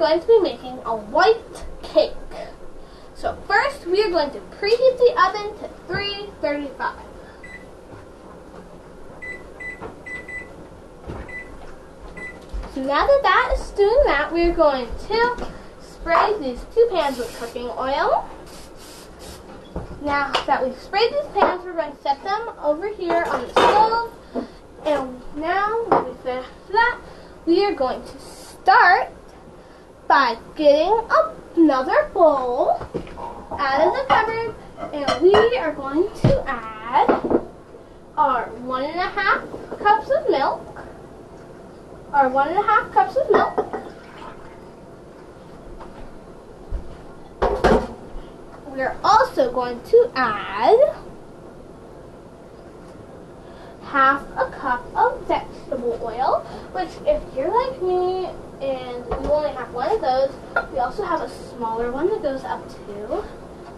going to be making a white cake. So first, we are going to preheat the oven to 335. So now that is doing that, we are going to spray these two pans with cooking oil. Now that we've sprayed these pans, we're going to set them over here on the stove. And now, when we finish that, we are going to start by getting another bowl out of the cupboard, and we are going to add our 1.5 cups of milk. Our 1.5 cups of milk. We're also going to add half a cup of vegetable oil, which if you're like me and you only have one of those, we also have a smaller one that goes up to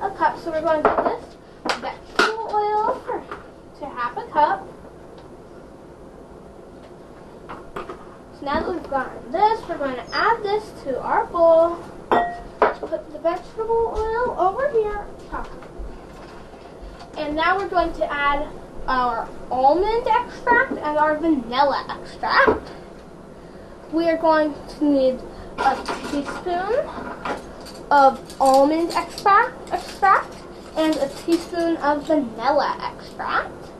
a cup. So we're going to put this vegetable oil to half a cup. So now that we've gotten this, we're going to add this to our bowl. Put the vegetable oil over here. And now we're going to add our almond extract and our vanilla extract. We are going to need a teaspoon of almond extract and a teaspoon of vanilla extract.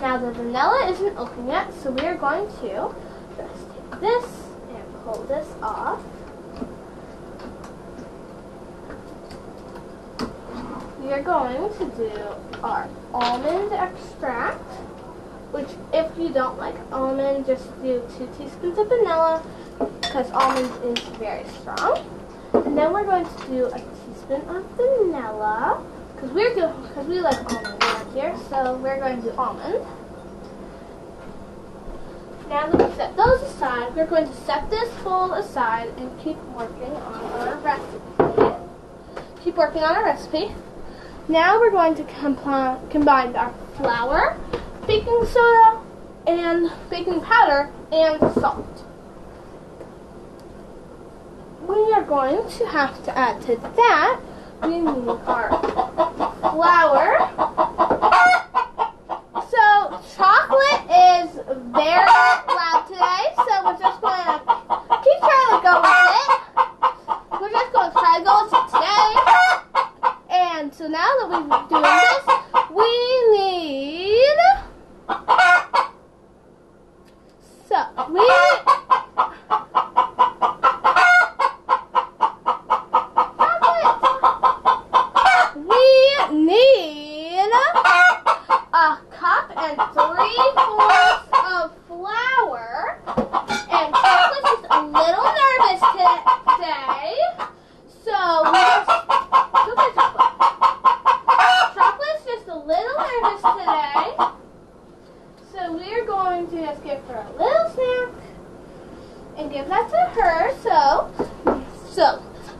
Now the vanilla isn't open yet, so we are going to just take this and pull this off. We are going to do our almond extract, which if you don't like almond, just do 2 teaspoons of vanilla because almond is very strong. And then we're going to do a teaspoon of vanilla because we like almond around here, so we're going to do almond. Now that we've set those aside, we're going to set this bowl aside and keep working on our recipe. Now we're going to combine our flour, baking soda, and baking powder, and salt. We are going to have to add to that, we need our flour. So chocolate is very loud today, so we're just going to keep trying to go with it. We're just going to try to go with it today. And so now that we've been doing this, we need a cup and 3/4 of flour. And Chocolate's just a little nervous today, so we just Chocolate's just a little nervous today, so we're going to just give her a little snack and give that to her. So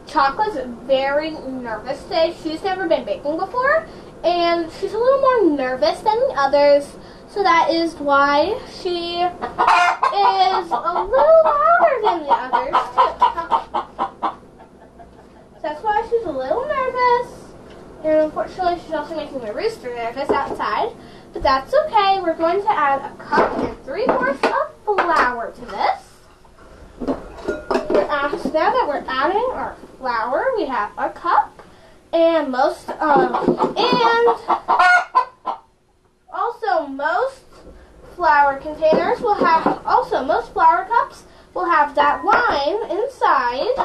Chocolate's very nervous today. She's never been baking before, and she's a little more nervous than the others, so that is why she is a little louder than the others too. So that's why she's a little nervous. And unfortunately, she's also making the rooster nervous outside. But that's okay. We're going to add a cup and 3/4 of flour to this. So now that we're adding our flour, we have our cup. And most flour containers will have, most flour cups will have that line inside.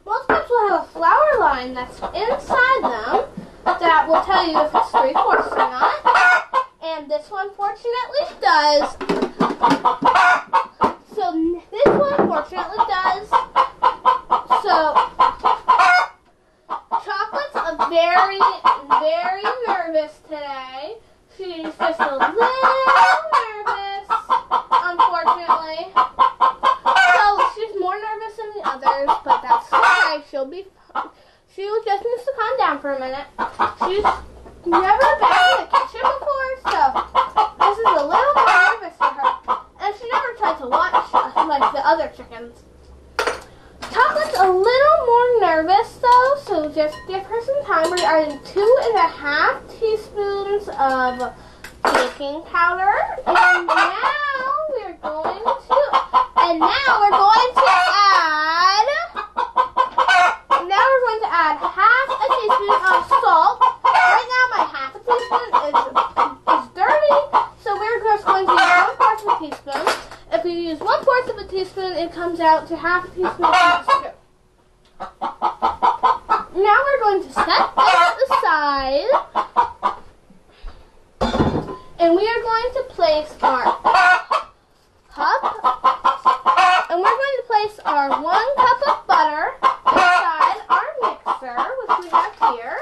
Most cups will have a flour line that's inside them that will tell you if it's 3/4 or not. And this one fortunately does. So this one fortunately does. So Chocolate's very, very nervous today. She's just a little nervous, unfortunately. So she's more nervous than the others, but that's okay. She just needs to calm down for a minute. She's never been in the kitchen before, so this is a little bit nervous for her. And she never outside to watch like the other chickens. Chocolate's a little more nervous though, so just give her some time. We're adding 2.5 teaspoons of baking powder, and now we're going to add half a teaspoon of salt. Right now my half a teaspoon is dirty, so we're just going to use 1/4 of a teaspoon. If we use 1/4 of a teaspoon, it comes out to half a teaspoon of sugar. Now we're going to set this aside, and we are going to place our cup, and we're going to place our 1 cup of butter inside our mixer, which we have here,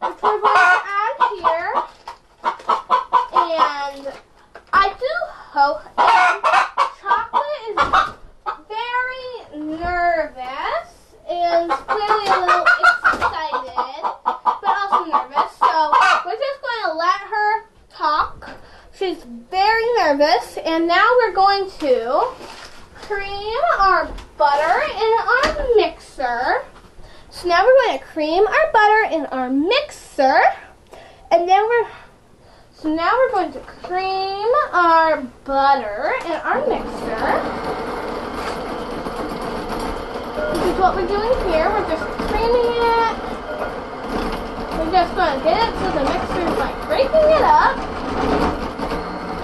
which we're going to add here, and I do hope, and Chocolate is very nervous and clearly a little excited, but also nervous, so we're just going to let her talk. She's very nervous, and now we're going to cream our butter in our mixer. So now we're going to cream our butter in our mixer, and then so now we're going to cream our butter in our mixer. This is what we're doing here. We're just creaming it. We're just going to get it so the mixer is like breaking it up.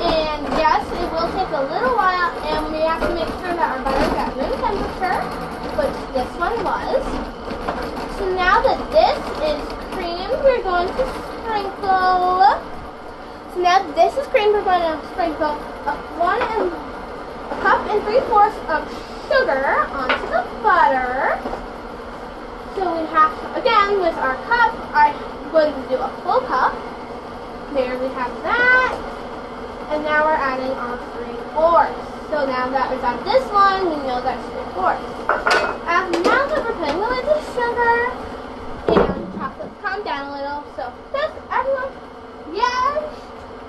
And yes, it will take a little while, and we have to make sure that our butter is at room temperature, which this one was. So now that this is creamed, we're going to sprinkle. So now that this is creamed, we're going to sprinkle a 1 cup and 3/4 of sugar onto the butter. So we have to, again, with our cup, I'm going to do a full cup. There we have that. And now we're adding our 3/4. So now that we've got this one, we know that's 3/4. Now that we're putting away the sugar and chocolate, calm down a little. So just everyone, yes,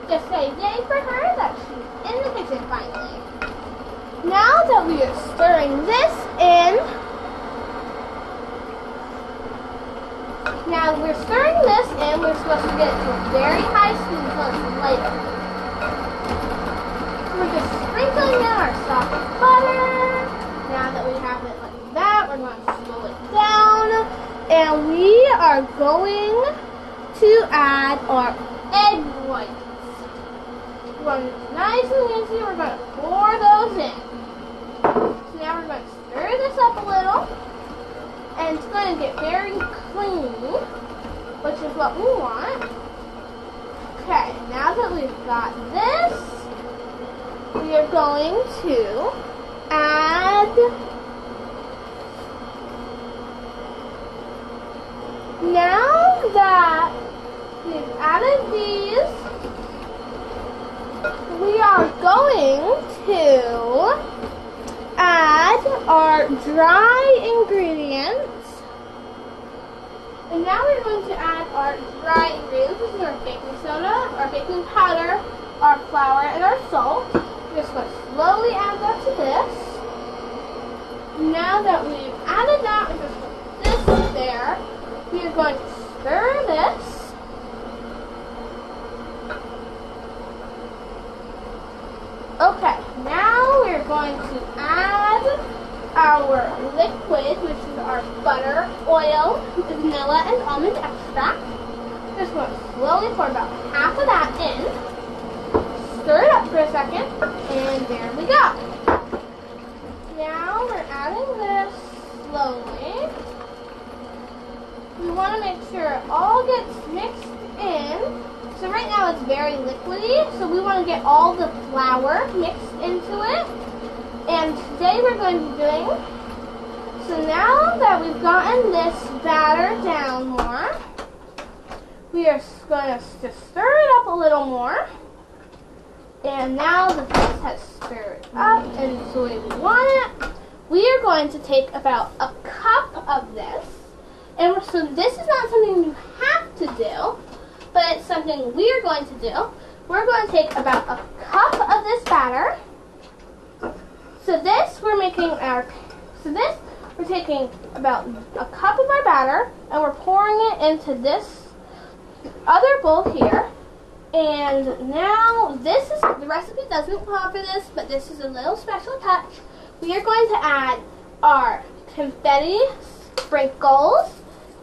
just say yay for her that she's in the kitchen finally. Now that we are stirring this in, we're supposed to get it to a very high speed until it's lighter. We're just sprinkling in our soft butter. Now that we have it like that, we're going to slow it down. And we are going to add our egg whites. We're going to nice and easy. We're going to pour those in. So now we're going to stir this up a little. And it's going to get very clean, which is what we want. Okay, now that we've got this, we are going to add, now that we've added these, we are going to add our dry ingredients. And now we're going to add our dry ingredients. This is our baking soda, our baking powder, our flour, and our salt. We're just going to slowly add that to this. Now that we've added that, we're just going to put this there. We are going to stir this. Okay, now we're going to add our liquid, which is our butter, oil, vanilla, and almond extract. Just going to slowly pour about half of that in. Stir it up for a second, and there we go. Now we're adding this slowly. We want to make sure it all gets mixed in. So right now it's very liquidy, so we want to get all the flour mixed into it. And today we're going to be doing, so now that we've gotten this batter down more, we are going to just stir it up a little more. And now that this has stirred up and it's the way we want it, we are going to take about a cup of this. And so this is not something you have to do, but it's something we're going to do. we're going to take about a cup of this batter. So this we're taking about a cup of our batter and we're pouring it into this other bowl here. And now the recipe doesn't call for this, but this is a little special touch. We are going to add our confetti sprinkles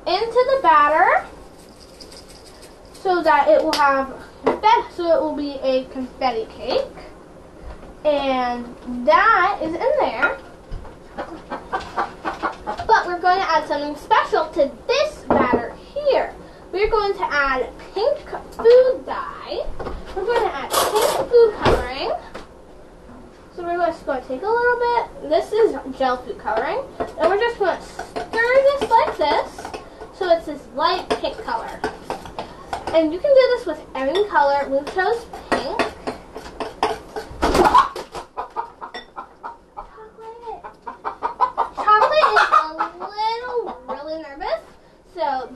into the batter so that it will be a confetti cake. And that is in there. But we're going to add something special to this batter here. We're going to add pink food dye. We're going to add pink food coloring. So we're just going to take a little bit. This is gel food coloring. And we're just going to stir this like this so it's this light pink color. And you can do this with any color. We chose pink. Chocolate is a little really nervous. So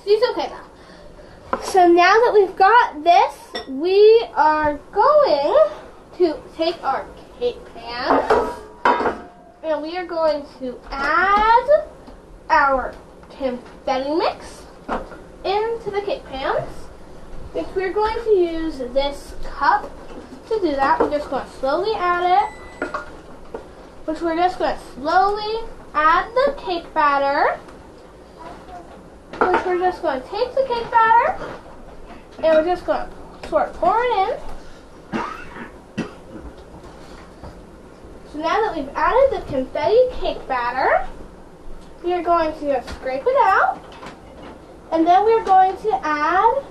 she's okay now. So now that we've got this, we are going to take our cake pan and we are going to add our confetti mix into the cake pans. If we're going to use this cup to do that, we're just going to slowly add it. We're just going to slowly add the cake batter. We're just going to take the cake batter and we're just going to sort of pour it in. So now that we've added the confetti cake batter, we are going to just scrape it out. And then we're going to add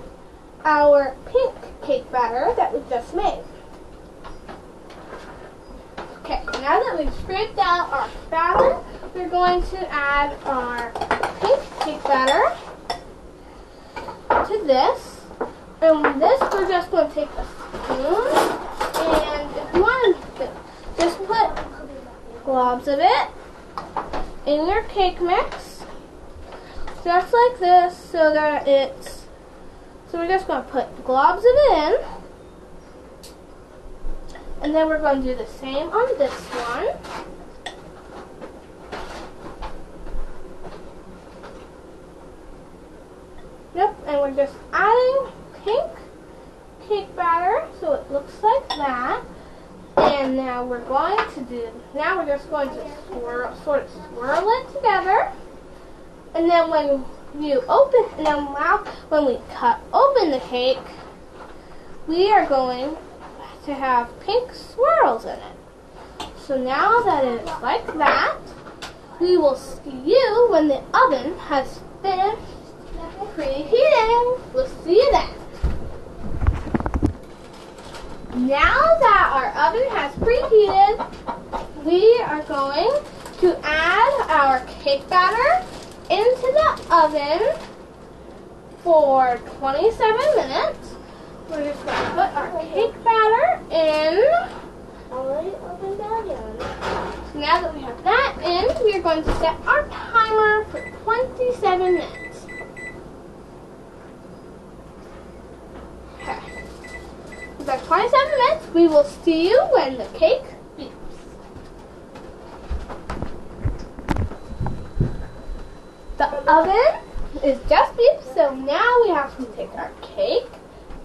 our pink cake batter that we've just made. Okay, now that we've scraped out our batter, we're going to add our pink cake batter to this. And this, we're just going to take a spoon, and if you want to just put globs of it in your cake mix, just like this, so we're just going to put globs of it in. And then we're going to do the same on this one. Yep, and we're just adding pink cake batter so it looks like that. And now we're just going to sort of swirl it together. And then when we cut open the cake, we are going to have pink swirls in it. So now that it is like that, we will see you when the oven has finished preheating. We'll see you then. Now that our oven has preheated, we are going to add our cake batter into the oven for 27 minutes. We're just going to put our cake batter in. So now that we have that in, we are going to set our timer for 27 minutes. Okay. With our 27 minutes, we will see you when the cake beeps. The oven is just beeped, so now we have to take our cake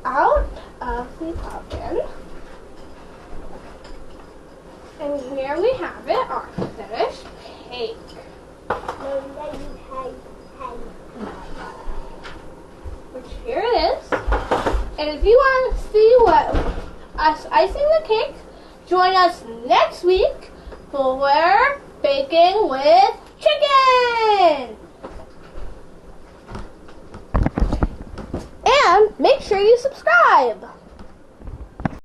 out of the oven. And here we have it, our finished cake. Which here it is. And if you want to see us icing the cake, join us next week for baking with chicken. And make sure you subscribe.